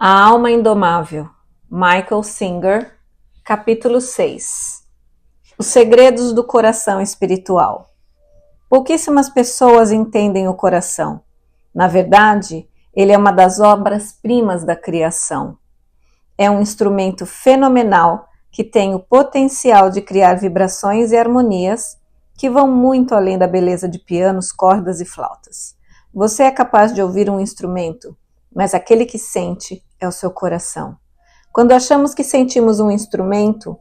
A Alma Indomável, Michael Singer, capítulo 6. Os segredos do coração espiritual. Pouquíssimas pessoas entendem o coração. Na verdade, ele é uma das obras-primas da criação. É um instrumento fenomenal que tem o potencial de criar vibrações e harmonias que vão muito além da beleza de pianos, cordas e flautas. Você é capaz de ouvir um instrumento, mas aquele que sente é o seu coração. Quando achamos que sentimos um instrumento,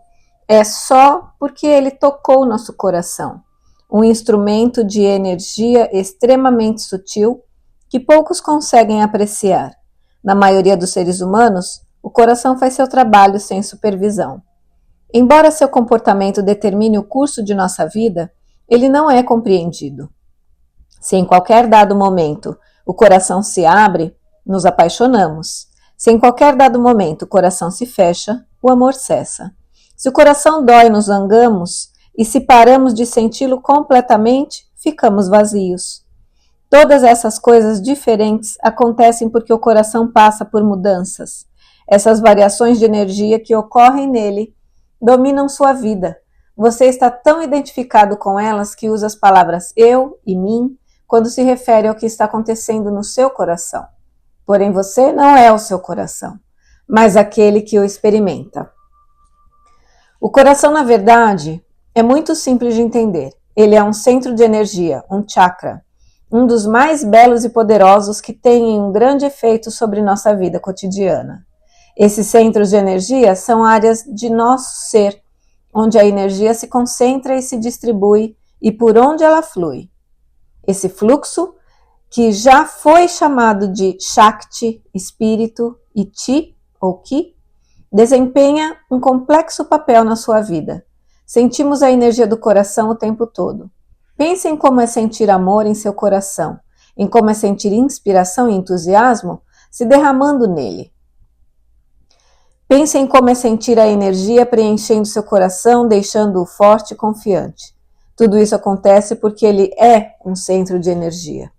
é só porque ele tocou nosso coração. Um instrumento de energia extremamente sutil que poucos conseguem apreciar. Na maioria dos seres humanos, o coração faz seu trabalho sem supervisão. Embora seu comportamento determine o curso de nossa vida, ele não é compreendido. Se em qualquer dado momento o coração se abre, nos apaixonamos. Se em qualquer dado momento o coração se fecha, o amor cessa. Se o coração dói, nos zangamos, e se paramos de senti-lo completamente, ficamos vazios. Todas essas coisas diferentes acontecem porque o coração passa por mudanças. Essas variações de energia que ocorrem nele dominam sua vida. Você está tão identificado com elas que usa as palavras eu e mim quando se refere ao que está acontecendo no seu coração. Porém, você não é o seu coração, mas aquele que o experimenta. O coração, na verdade, é muito simples de entender. Ele é um centro de energia, um chakra, um dos mais belos e poderosos que tem um grande efeito sobre nossa vida cotidiana. Esses centros de energia são áreas de nosso ser, onde a energia se concentra e se distribui e por onde ela flui. Esse fluxo, que já foi chamado de Shakti, espírito, e Chi, ou Ki, desempenha um complexo papel na sua vida. Sentimos a energia do coração o tempo todo. Pense em como é sentir amor em seu coração, em como é sentir inspiração e entusiasmo se derramando nele. Pense em como é sentir a energia preenchendo seu coração, deixando-o forte e confiante. Tudo isso acontece porque ele é um centro de energia.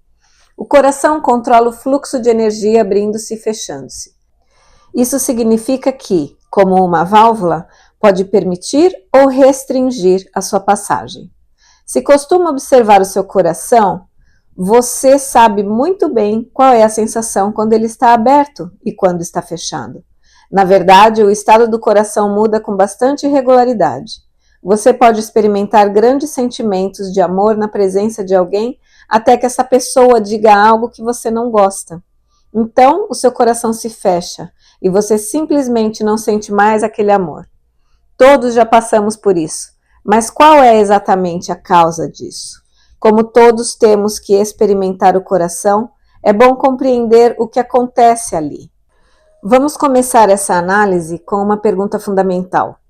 O coração controla o fluxo de energia abrindo-se e fechando-se. Isso significa que, como uma válvula, pode permitir ou restringir a sua passagem. Se costuma observar o seu coração, você sabe muito bem qual é a sensação quando ele está aberto e quando está fechado. Na verdade, o estado do coração muda com bastante regularidade. Você pode experimentar grandes sentimentos de amor na presença de alguém até que essa pessoa diga algo que você não gosta. Então, o seu coração se fecha e você simplesmente não sente mais aquele amor. Todos já passamos por isso, mas qual é exatamente a causa disso? Como todos temos que experimentar o coração, é bom compreender o que acontece ali. Vamos começar essa análise com uma pergunta fundamental.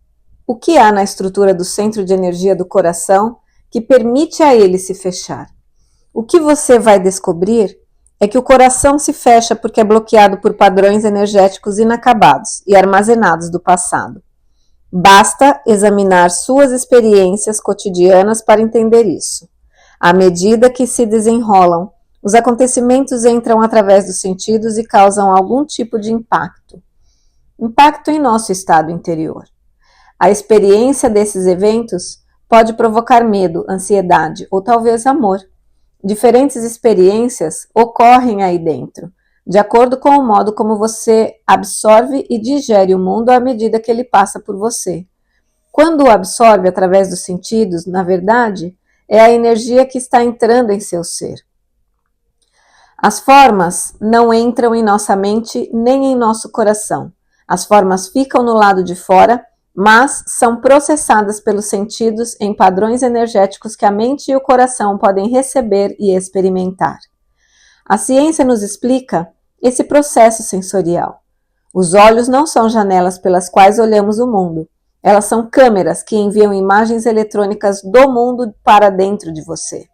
O que há na estrutura do centro de energia do coração que permite a ele se fechar? O que você vai descobrir é que o coração se fecha porque é bloqueado por padrões energéticos inacabados e armazenados do passado. Basta examinar suas experiências cotidianas para entender isso. À medida que se desenrolam, os acontecimentos entram através dos sentidos e causam algum tipo de impacto. Impacto em nosso estado interior. A experiência desses eventos pode provocar medo, ansiedade ou talvez amor. Diferentes experiências ocorrem aí dentro, de acordo com o modo como você absorve e digere o mundo à medida que ele passa por você. Quando o absorve através dos sentidos, na verdade, é a energia que está entrando em seu ser. As formas não entram em nossa mente nem em nosso coração. As formas ficam no lado de fora, mas são processadas pelos sentidos em padrões energéticos que a mente e o coração podem receber e experimentar. A ciência nos explica esse processo sensorial. Os olhos não são janelas pelas quais olhamos o mundo. Elas são câmeras que enviam imagens eletrônicas do mundo para dentro de você.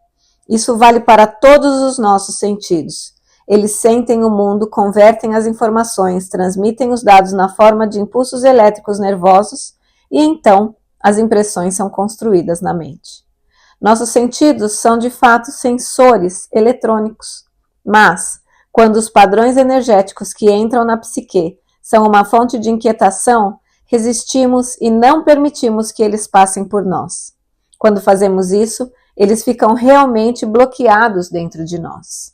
Isso vale para todos os nossos sentidos. Eles sentem o mundo, convertem as informações, transmitem os dados na forma de impulsos elétricos nervosos e então as impressões são construídas na mente. Nossos sentidos são de fato sensores eletrônicos, mas quando os padrões energéticos que entram na psique são uma fonte de inquietação, resistimos e não permitimos que eles passem por nós. Quando fazemos isso, eles ficam realmente bloqueados dentro de nós.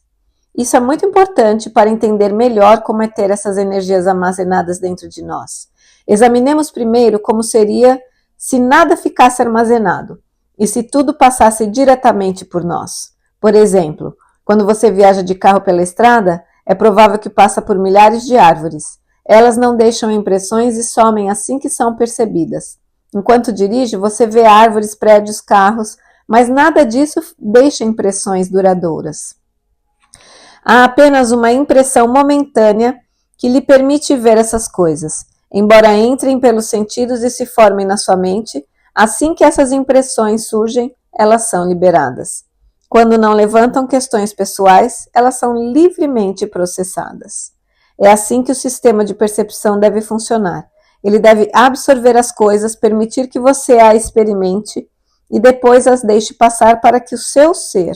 Isso é muito importante para entender melhor como é ter essas energias armazenadas dentro de nós. Examinemos primeiro como seria se nada ficasse armazenado e se tudo passasse diretamente por nós. Por exemplo, quando você viaja de carro pela estrada, é provável que passa por milhares de árvores. Elas não deixam impressões e somem assim que são percebidas. Enquanto dirige, você vê árvores, prédios, carros, mas nada disso deixa impressões duradouras. Há apenas uma impressão momentânea que lhe permite ver essas coisas, embora entrem pelos sentidos e se formem na sua mente. Assim que essas impressões surgem, elas são liberadas. Quando não levantam questões pessoais, elas são livremente processadas. É assim que o sistema de percepção deve funcionar. Ele deve absorver as coisas, permitir que você a experimente e depois as deixe passar para que o seu ser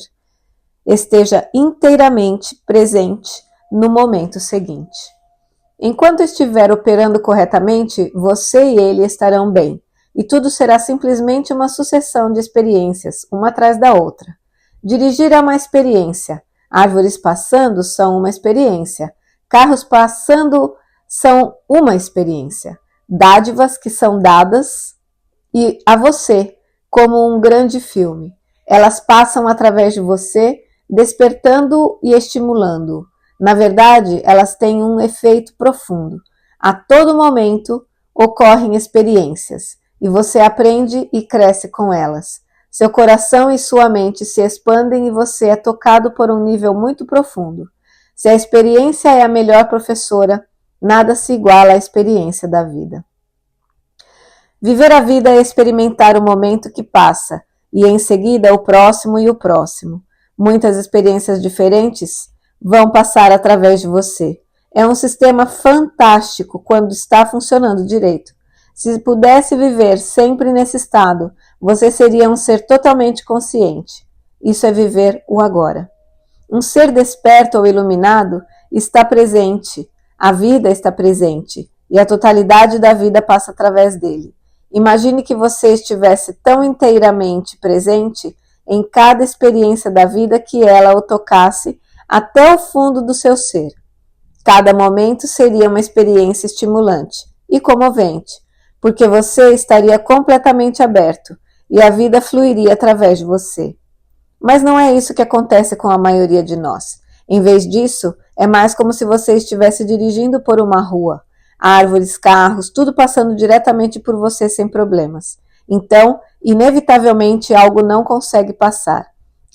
esteja inteiramente presente no momento seguinte. Enquanto estiver operando corretamente, você e ele estarão bem, e tudo será simplesmente uma sucessão de experiências, uma atrás da outra. Dirigir é uma experiência, árvores passando são uma experiência, carros passando são uma experiência, dádivas que são dadas e a você, como um grande filme. Elas passam através de você, despertando e estimulando. Na verdade, elas têm um efeito profundo. A todo momento ocorrem experiências e você aprende e cresce com elas. Seu coração e sua mente se expandem e você é tocado por um nível muito profundo. Se a experiência é a melhor professora, nada se iguala à experiência da vida. Viver a vida é experimentar o momento que passa e em seguida o próximo e o próximo. Muitas experiências diferentes vão passar através de você. É um sistema fantástico quando está funcionando direito. Se pudesse viver sempre nesse estado, você seria um ser totalmente consciente. Isso é viver o agora. Um ser desperto ou iluminado está presente, a vida está presente e a totalidade da vida passa através dele. Imagine que você estivesse tão inteiramente presente em cada experiência da vida que ela o tocasse até o fundo do seu ser. Cada momento seria uma experiência estimulante e comovente, porque você estaria completamente aberto e a vida fluiria através de você. Mas não é isso que acontece com a maioria de nós. Em vez disso, é mais como se você estivesse dirigindo por uma rua. Árvores, carros, tudo passando diretamente por você sem problemas. Então, inevitavelmente, algo não consegue passar.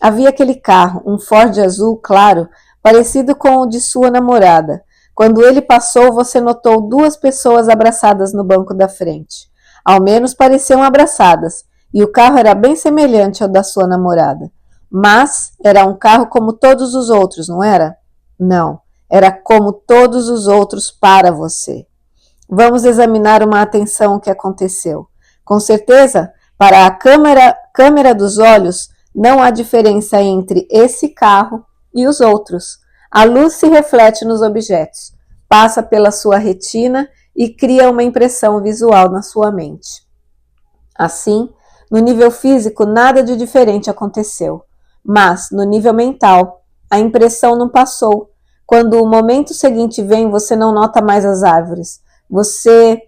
Havia aquele carro, um Ford azul claro, parecido com o de sua namorada. Quando ele passou, você notou duas pessoas abraçadas no banco da frente. Ao menos pareciam abraçadas, e o carro era bem semelhante ao da sua namorada. Mas era um carro como todos os outros, não era? Não, era como todos os outros para você. Vamos examinar uma atenção o que aconteceu. Com certeza, para a câmera dos olhos, não há diferença entre esse carro e os outros. A luz se reflete nos objetos, passa pela sua retina e cria uma impressão visual na sua mente. Assim, no nível físico, nada de diferente aconteceu. Mas, no nível mental, a impressão não passou. Quando o momento seguinte vem, você não nota mais as árvores. Você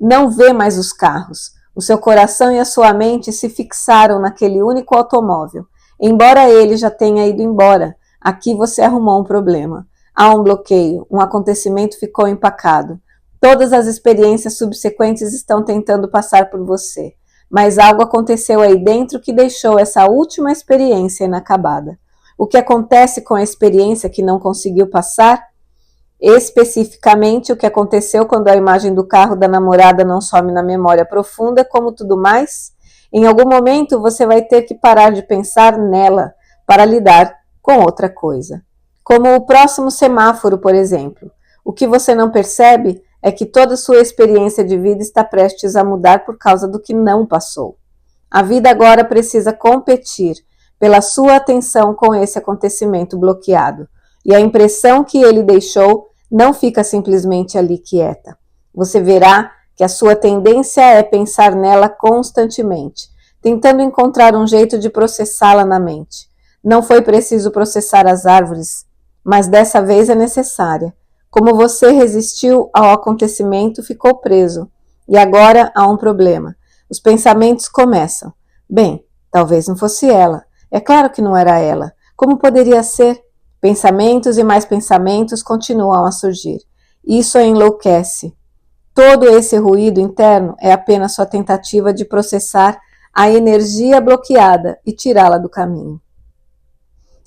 não vê mais os carros. O seu coração e a sua mente se fixaram naquele único automóvel. Embora ele já tenha ido embora, aqui você arrumou um problema. Há um bloqueio, um acontecimento ficou empacado. Todas as experiências subsequentes estão tentando passar por você. Mas algo aconteceu aí dentro que deixou essa última experiência inacabada. O que acontece com a experiência que não conseguiu passar? Especificamente, o que aconteceu quando a imagem do carro da namorada não some na memória profunda, como tudo mais? Em algum momento, você vai ter que parar de pensar nela para lidar com outra coisa. Como o próximo semáforo, por exemplo. O que você não percebe é que toda sua experiência de vida está prestes a mudar por causa do que não passou. A vida agora precisa competir pela sua atenção com esse acontecimento bloqueado, e a impressão que ele deixou não fica simplesmente ali quieta. Você verá que a sua tendência é pensar nela constantemente, tentando encontrar um jeito de processá-la na mente. Não foi preciso processar as árvores, mas dessa vez é necessária. Como você resistiu ao acontecimento, ficou preso. E agora há um problema. Os pensamentos começam. Bem, talvez não fosse ela. É claro que não era ela. Como poderia ser? Pensamentos e mais pensamentos continuam a surgir. Isso a enlouquece. Todo esse ruído interno é apenas sua tentativa de processar a energia bloqueada e tirá-la do caminho.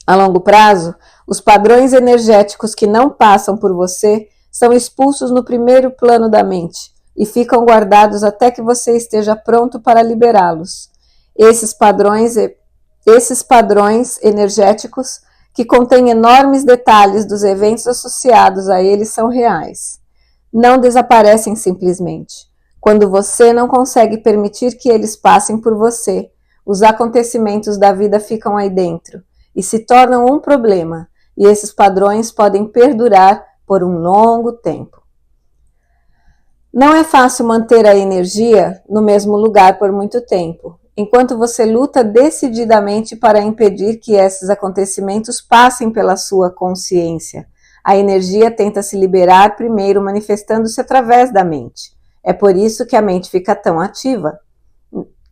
A longo prazo, os padrões energéticos que não passam por você são expulsos no primeiro plano da mente e ficam guardados até que você esteja pronto para liberá-los. Esses padrões energéticos que contêm enormes detalhes dos eventos associados a eles são reais. Não desaparecem simplesmente. Quando você não consegue permitir que eles passem por você, os acontecimentos da vida ficam aí dentro e se tornam um problema, e esses padrões podem perdurar por um longo tempo. Não é fácil manter a energia no mesmo lugar por muito tempo, enquanto você luta decididamente para impedir que esses acontecimentos passem pela sua consciência. A energia tenta se liberar primeiro, manifestando-se através da mente. É por isso que a mente fica tão ativa.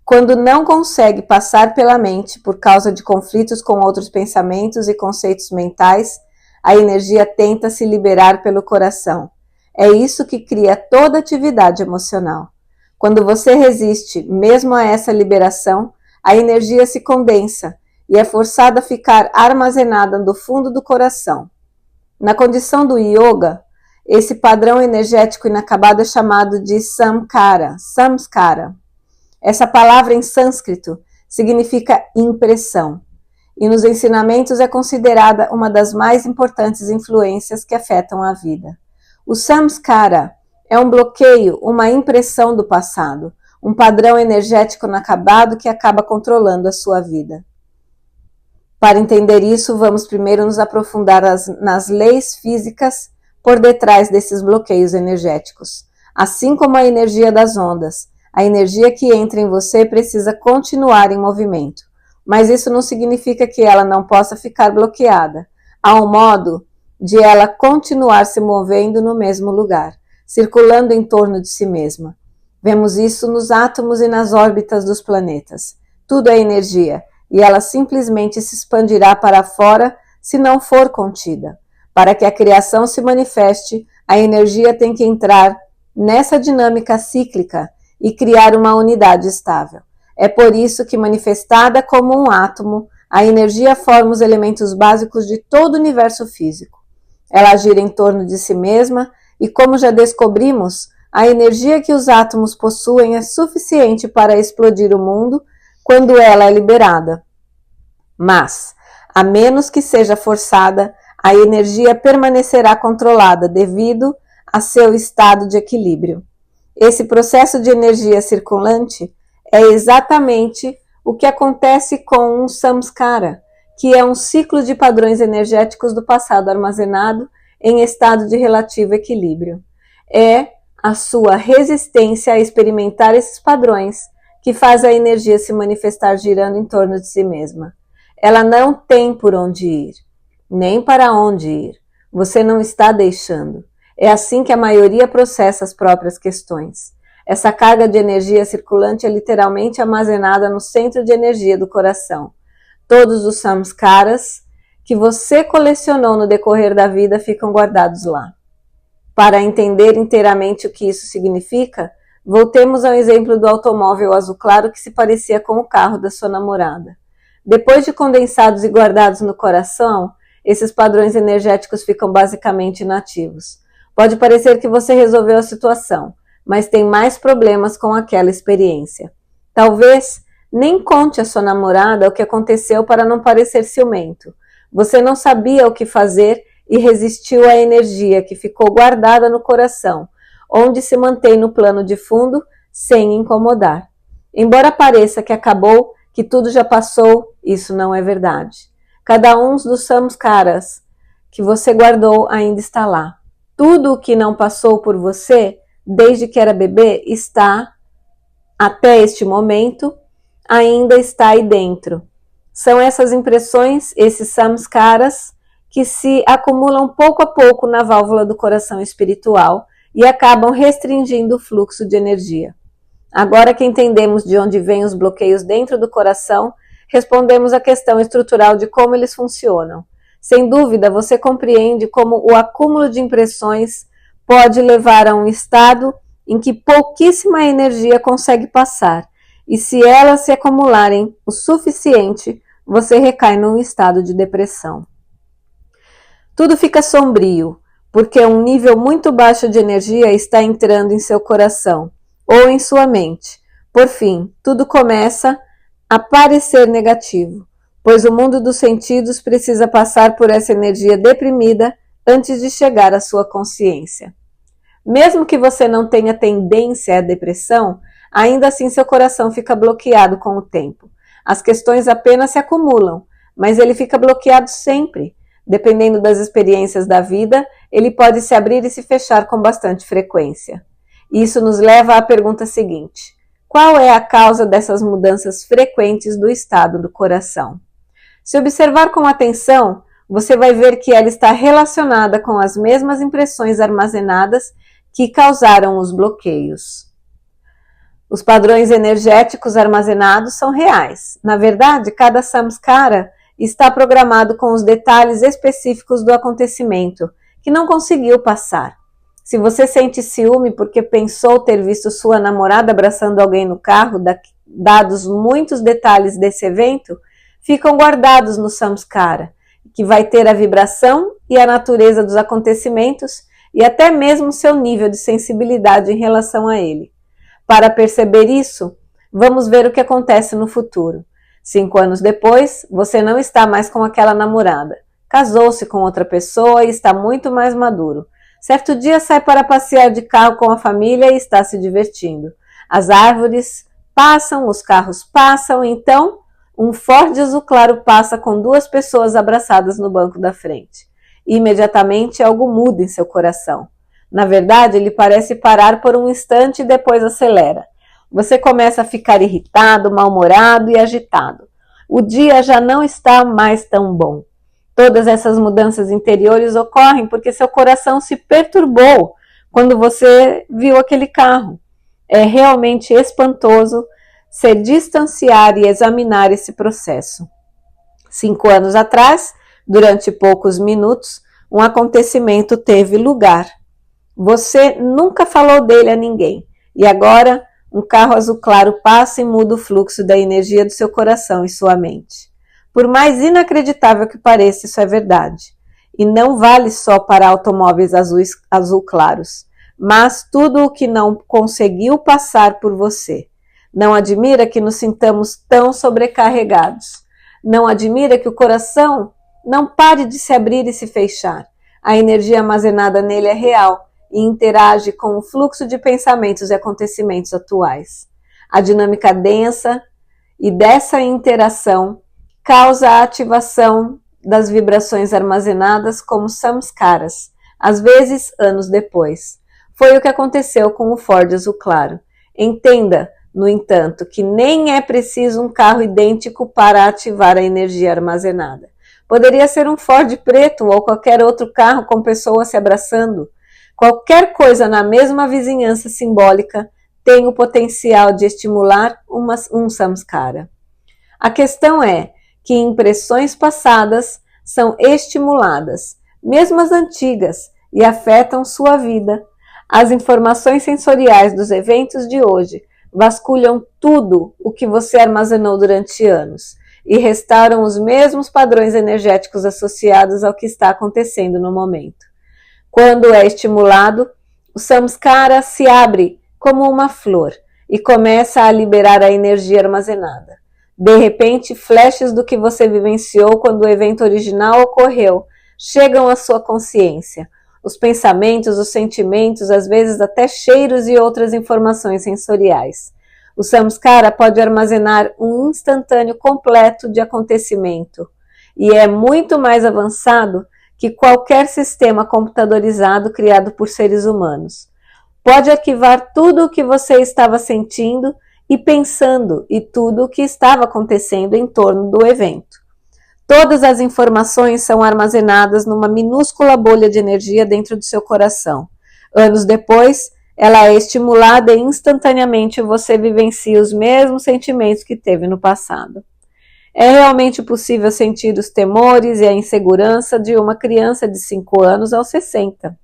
Quando não consegue passar pela mente por causa de conflitos com outros pensamentos e conceitos mentais, a energia tenta se liberar pelo coração. É isso que cria toda atividade emocional. Quando você resiste mesmo a essa liberação, a energia se condensa e é forçada a ficar armazenada no fundo do coração. Na condição do yoga, esse padrão energético inacabado é chamado de samskara. Essa palavra em sânscrito significa impressão, e nos ensinamentos é considerada uma das mais importantes influências que afetam a vida. O samskara é um bloqueio, uma impressão do passado, um padrão energético inacabado que acaba controlando a sua vida. Para entender isso, vamos primeiro nos aprofundar nas leis físicas por detrás desses bloqueios energéticos. Assim como a energia das ondas, a energia que entra em você precisa continuar em movimento, mas isso não significa que ela não possa ficar bloqueada. Há um modo de ela continuar se movendo no mesmo lugar, circulando em torno de si mesma. Vemos isso nos átomos e nas órbitas dos planetas. Tudo é energia, e ela simplesmente se expandirá para fora se não for contida. Para que a criação se manifeste, a energia tem que entrar nessa dinâmica cíclica e criar uma unidade estável. É por isso que, manifestada como um átomo, a energia forma os elementos básicos de todo o universo físico. Ela gira em torno de si mesma e, como já descobrimos, a energia que os átomos possuem é suficiente para explodir o mundo quando ela é liberada. Mas, a menos que seja forçada, a energia permanecerá controlada devido a seu estado de equilíbrio. Esse processo de energia circulante é exatamente o que acontece com um samskara, que é um ciclo de padrões energéticos do passado armazenado em estado de relativo equilíbrio. É a sua resistência a experimentar esses padrões que faz a energia se manifestar girando em torno de si mesma. Ela não tem por onde ir, nem para onde ir. Você não está deixando. É assim que a maioria processa as próprias questões. Essa carga de energia circulante é literalmente armazenada no centro de energia do coração. Todos os samskaras que você colecionou no decorrer da vida ficam guardados lá. Para entender inteiramente o que isso significa, voltemos ao exemplo do automóvel azul claro que se parecia com o carro da sua namorada. Depois de condensados e guardados no coração, esses padrões energéticos ficam basicamente inativos. Pode parecer que você resolveu a situação, mas tem mais problemas com aquela experiência. Talvez nem conte à sua namorada o que aconteceu para não parecer ciumento. Você não sabia o que fazer e resistiu à energia que ficou guardada no coração, onde se mantém no plano de fundo sem incomodar. Embora pareça que acabou, que tudo já passou, isso não é verdade. Cada um dos samskaras que você guardou ainda está lá. Tudo o que não passou por você, desde que era bebê, está, até este momento, ainda está aí dentro. São essas impressões, esses samskaras, que se acumulam pouco a pouco na válvula do coração espiritual e acabam restringindo o fluxo de energia. Agora que entendemos de onde vêm os bloqueios dentro do coração, respondemos à questão estrutural de como eles funcionam. Sem dúvida, você compreende como o acúmulo de impressões pode levar a um estado em que pouquíssima energia consegue passar, e se elas se acumularem o suficiente, você recai num estado de depressão. Tudo fica sombrio, porque um nível muito baixo de energia está entrando em seu coração, ou em sua mente. Por fim, tudo começa a parecer negativo, pois o mundo dos sentidos precisa passar por essa energia deprimida antes de chegar à sua consciência. Mesmo que você não tenha tendência à depressão, ainda assim seu coração fica bloqueado com o tempo. As questões apenas se acumulam, mas ele fica bloqueado sempre. Dependendo das experiências da vida, ele pode se abrir e se fechar com bastante frequência. Isso nos leva à pergunta seguinte: qual é a causa dessas mudanças frequentes do estado do coração? Se observar com atenção, você vai ver que ela está relacionada com as mesmas impressões armazenadas que causaram os bloqueios. Os padrões energéticos armazenados são reais. Na verdade, cada samskara está programado com os detalhes específicos do acontecimento, que não conseguiu passar. Se você sente ciúme porque pensou ter visto sua namorada abraçando alguém no carro, dados muitos detalhes desse evento, ficam guardados no samskara, que vai ter a vibração e a natureza dos acontecimentos e até mesmo seu nível de sensibilidade em relação a ele. Para perceber isso, vamos ver o que acontece no futuro. 5 anos depois, você não está mais com aquela namorada. Casou-se com outra pessoa e está muito mais maduro. Certo dia sai para passear de carro com a família e está se divertindo. As árvores passam, os carros passam, então um Ford azul claro passa com 2 pessoas abraçadas no banco da frente. Imediatamente algo muda em seu coração. Na verdade, ele parece parar por um instante e depois acelera. Você começa a ficar irritado, mal-humorado e agitado. O dia já não está mais tão bom. Todas essas mudanças interiores ocorrem porque seu coração se perturbou quando você viu aquele carro. É realmente espantoso se distanciar e examinar esse processo. 5 anos atrás, durante poucos minutos, um acontecimento teve lugar. Você nunca falou dele a ninguém, e agora um carro azul claro passa e muda o fluxo da energia do seu coração e sua mente. Por mais inacreditável que pareça, isso é verdade. E não vale só para automóveis azul claros, mas tudo o que não conseguiu passar por você. Não admira que nos sintamos tão sobrecarregados. Não admira que o coração não pare de se abrir e se fechar. A energia armazenada nele é real e interage com o fluxo de pensamentos e acontecimentos atuais. A dinâmica densa e dessa interação causa a ativação das vibrações armazenadas como samskaras, às vezes anos depois. Foi o que aconteceu com o Ford azul claro. Entenda, no entanto, que nem é preciso um carro idêntico para ativar a energia armazenada. Poderia ser um Ford preto ou qualquer outro carro com pessoas se abraçando. Qualquer coisa na mesma vizinhança simbólica tem o potencial de estimular um samskara. A questão é que impressões passadas são estimuladas, mesmo as antigas, e afetam sua vida. As informações sensoriais dos eventos de hoje vasculham tudo o que você armazenou durante anos e restauram os mesmos padrões energéticos associados ao que está acontecendo no momento. Quando é estimulado, o samskara se abre como uma flor e começa a liberar a energia armazenada. De repente, flashes do que você vivenciou quando o evento original ocorreu chegam à sua consciência. Os pensamentos, os sentimentos, às vezes até cheiros e outras informações sensoriais. O samskara pode armazenar um instantâneo completo de acontecimento e é muito mais avançado que qualquer sistema computadorizado criado por seres humanos. Pode arquivar tudo o que você estava sentindo e pensando e tudo o que estava acontecendo em torno do evento. Todas as informações são armazenadas numa minúscula bolha de energia dentro do seu coração. Anos depois, ela é estimulada e instantaneamente você vivencia os mesmos sentimentos que teve no passado. É realmente possível sentir os temores e a insegurança de uma criança de 5 anos aos 60.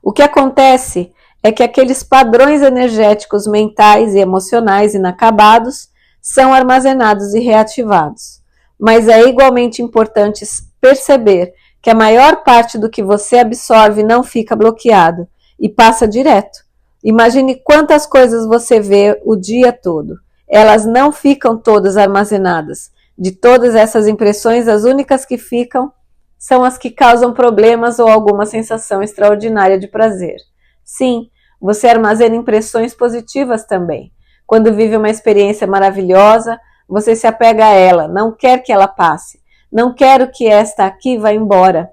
O que acontece é que aqueles padrões energéticos mentais e emocionais inacabados são armazenados e reativados. Mas é igualmente importante perceber que a maior parte do que você absorve não fica bloqueado e passa direto. Imagine quantas coisas você vê o dia todo. Elas não ficam todas armazenadas. De todas essas impressões, as únicas que ficam são as que causam problemas ou alguma sensação extraordinária de prazer. Sim, você armazena impressões positivas também. Quando vive uma experiência maravilhosa, você se apega a ela, não quer que ela passe. Não quero que esta aqui vá embora.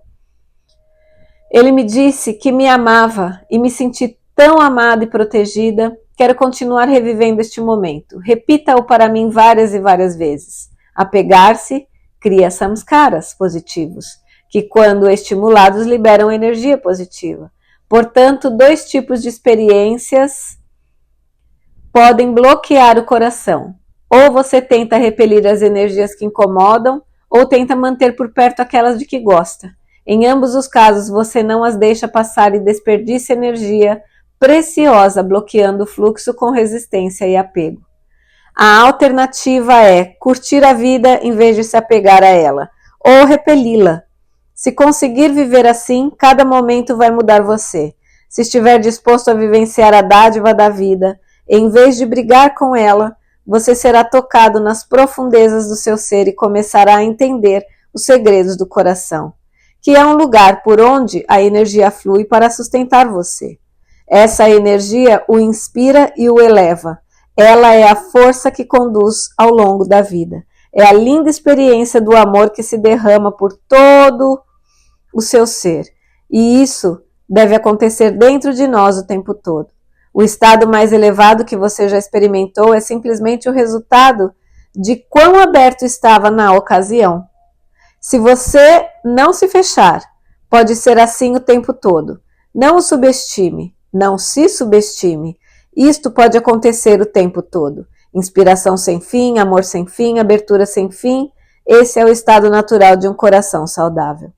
Ele me disse que me amava e me senti tão amada e protegida. Quero continuar revivendo este momento. Repita-o para mim várias e várias vezes. Apegar-se cria samskaras positivos, que quando estimulados liberam energia positiva. Portanto, 2 tipos de experiências podem bloquear o coração. Ou você tenta repelir as energias que incomodam, ou tenta manter por perto aquelas de que gosta. Em ambos os casos, você não as deixa passar e desperdiça energia preciosa, bloqueando o fluxo com resistência e apego. A alternativa é curtir a vida em vez de se apegar a ela, ou repeli-la. Se conseguir viver assim, cada momento vai mudar você. Se estiver disposto a vivenciar a dádiva da vida, em vez de brigar com ela, você será tocado nas profundezas do seu ser e começará a entender os segredos do coração, que é um lugar por onde a energia flui para sustentar você. Essa energia o inspira e o eleva. Ela é a força que conduz ao longo da vida. É a linda experiência do amor que se derrama por todo o seu ser. E isso deve acontecer dentro de nós o tempo todo. O estado mais elevado que você já experimentou é simplesmente o resultado de quão aberto estava na ocasião. Se você não se fechar, pode ser assim o tempo todo. Não o subestime, não se subestime. Isto pode acontecer o tempo todo. Inspiração sem fim, amor sem fim, abertura sem fim. Esse é o estado natural de um coração saudável.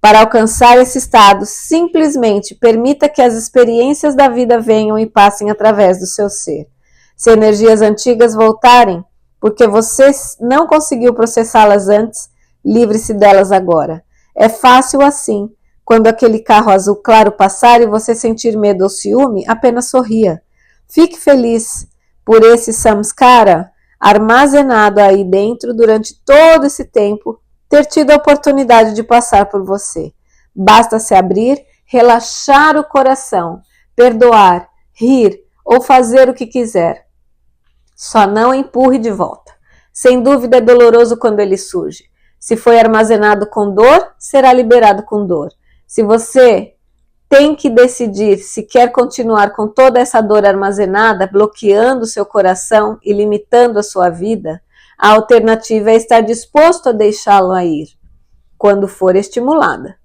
Para alcançar esse estado, simplesmente permita que as experiências da vida venham e passem através do seu ser. Se energias antigas voltarem, porque você não conseguiu processá-las antes, livre-se delas agora. É fácil assim. Quando aquele carro azul claro passar e você sentir medo ou ciúme, apenas sorria. Fique feliz por esse samskara armazenado aí dentro durante todo esse tempo, ter tido a oportunidade de passar por você. Basta se abrir, relaxar o coração, perdoar, rir ou fazer o que quiser. Só não empurre de volta. Sem dúvida é doloroso quando ele surge. Se foi armazenado com dor, será liberado com dor. Se você tem que decidir se quer continuar com toda essa dor armazenada, bloqueando o seu coração e limitando a sua vida, a alternativa é estar disposto a deixá-la ir, quando for estimulada.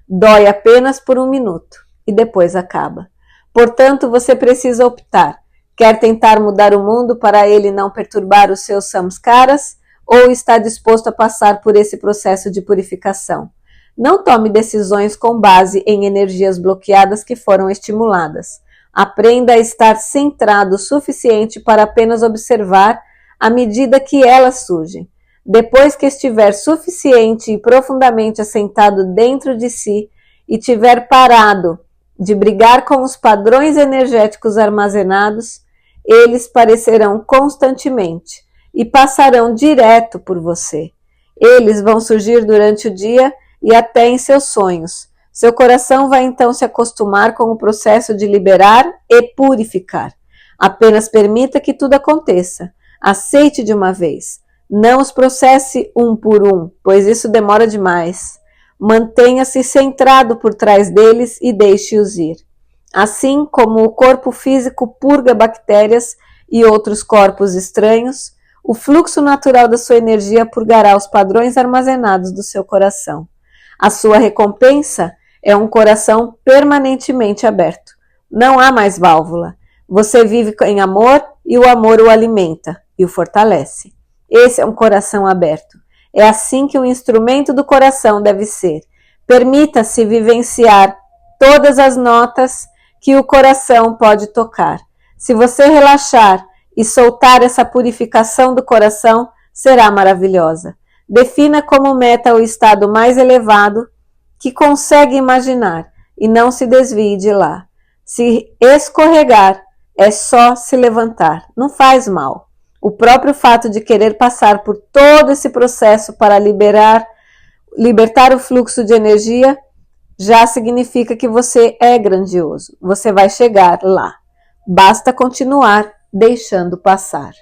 Dói apenas por 1 minuto e depois acaba. Portanto, você precisa optar. Quer tentar mudar o mundo para ele não perturbar os seus samskaras ou está disposto a passar por esse processo de purificação? Não tome decisões com base em energias bloqueadas que foram estimuladas. Aprenda a estar centrado o suficiente para apenas observar à medida que elas surgem. Depois que estiver suficiente e profundamente assentado dentro de si e tiver parado de brigar com os padrões energéticos armazenados, eles parecerão constantemente e passarão direto por você. Eles vão surgir durante o dia e até em seus sonhos. Seu coração vai então se acostumar com o processo de liberar e purificar. Apenas permita que tudo aconteça. Aceite de uma vez. Não os processe um por um, pois isso demora demais. Mantenha-se centrado por trás deles e deixe-os ir. Assim como o corpo físico purga bactérias e outros corpos estranhos, o fluxo natural da sua energia purgará os padrões armazenados do seu coração. A sua recompensa é um coração permanentemente aberto. Não há mais válvula. Você vive em amor e o amor o alimenta e o fortalece. Esse é um coração aberto. É assim que o instrumento do coração deve ser. Permita-se vivenciar todas as notas que o coração pode tocar. Se você relaxar e soltar essa purificação do coração, será maravilhosa. Defina como meta o estado mais elevado que consegue imaginar e não se desvie de lá. Se escorregar, é só se levantar, não faz mal. O próprio fato de querer passar por todo esse processo para libertar o fluxo de energia já significa que você é grandioso. Você vai chegar lá. Basta continuar deixando passar.